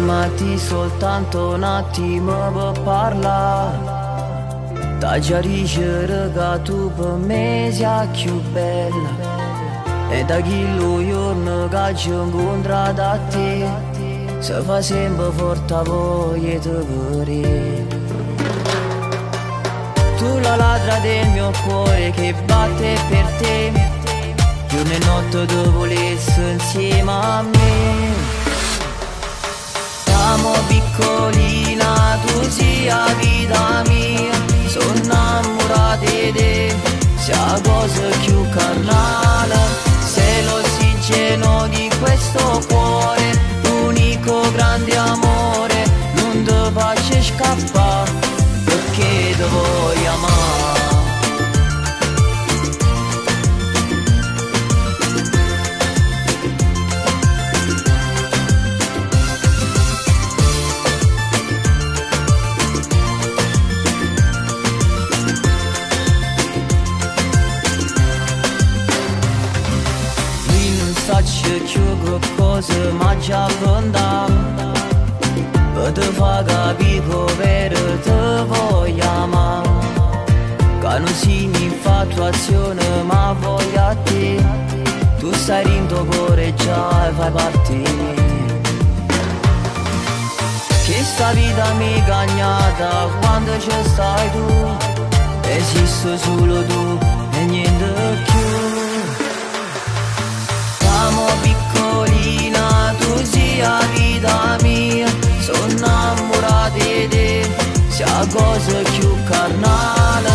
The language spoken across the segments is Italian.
fermati soltanto un attimo per parlare. Da già dice che tu per me sei più bella, e da chi giorno che ci incontra da te, si fa sempre forte voglia di vedere. Tu la ladra del mio cuore che batte per te, giorno e notte tu volessi insieme a me. Siamo piccolina, tu sia la vita mia, sono innamorata di te, sei la cosa più carnale, sei l'ossigeno di questo cuore, l'unico grande amore, non ti faccio scappare, perché ti voglio amare. Più che cosa ma già fonda, per te fa capire che vero te voglio amare, che non significa infatuazione ma voglio a te, tu stai rindo cuore già e fai parte di me. Che sta vita mi cagnata quando ci stai tu, esisto solo tu e niente più. Siamo piccolina, tu sia la vita mia, sono innamorata di te, sei la cosa più carnale,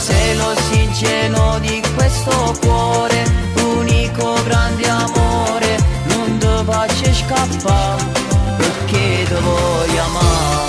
sei l'ossigeno di questo cuore, l'unico grande amore, non ti faccio scappare, perché ti voglio amare.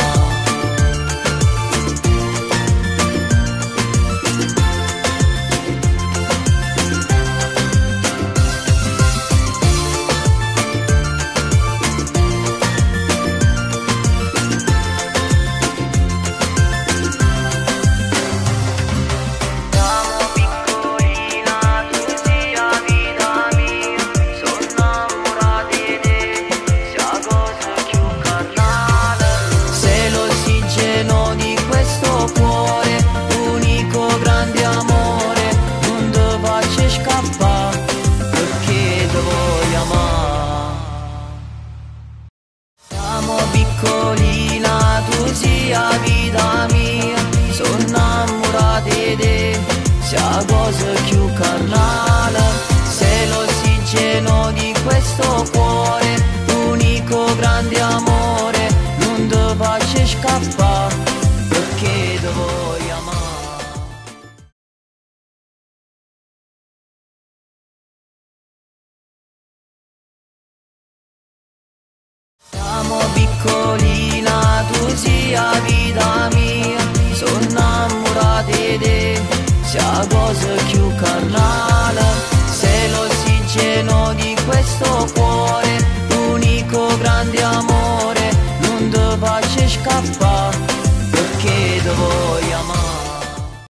Piccolina, tu sia la vita mia, sono innamorata di te, sei la cosa più carnale, sei l'ossigeno di questo cuore, l'unico grande amore, non ti faccio scappare, perché ti voglio amare. Siamo piccolina, tu sia la vita mia, sono innamorata di te, sei la cosa più carnale, sei l'ossigeno di questo cuore.